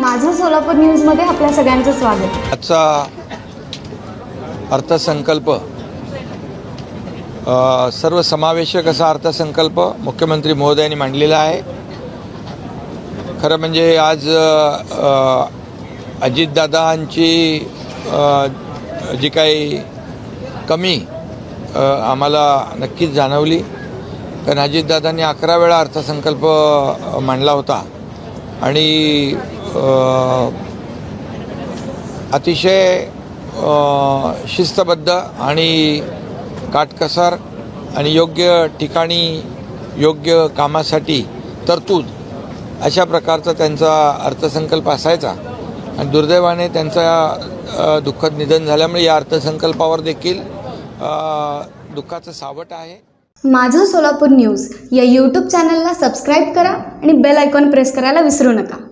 माझं सोलापूर न्यूजमध्ये आपल्या सगळ्यांचं स्वागत। आजचा अर्थसंकल्प सर्वसमावेशक असा अर्थसंकल्प मुख्यमंत्री महोदयांनी मांडलेला आहे। खरं म्हणजे आज अजितदादांची जी काही कमी आम्हाला नक्कीच जाणवली, कारण अजितदादांनी 11 वेळा अर्थसंकल्प मांडला होता आणि अतिशय शिस्तबद्ध आणि काटकसर आणि योग्य ठिकाणी योग्य कामासाठी तरतूद अशा प्रकारचा त्यांचा अर्थसंकल्प असायचा आणि दुर्दैवाने त्यांचा दुःखद निधन झाल्यामुळे या अर्थसंकल्पावर देखील दुःखाचं सावट आहे। माझं सोलापूर न्यूज या यूट्यूब चॅनलला सबस्क्राईब करा आणि बेल आयकॉन प्रेस करायला विसरू नका।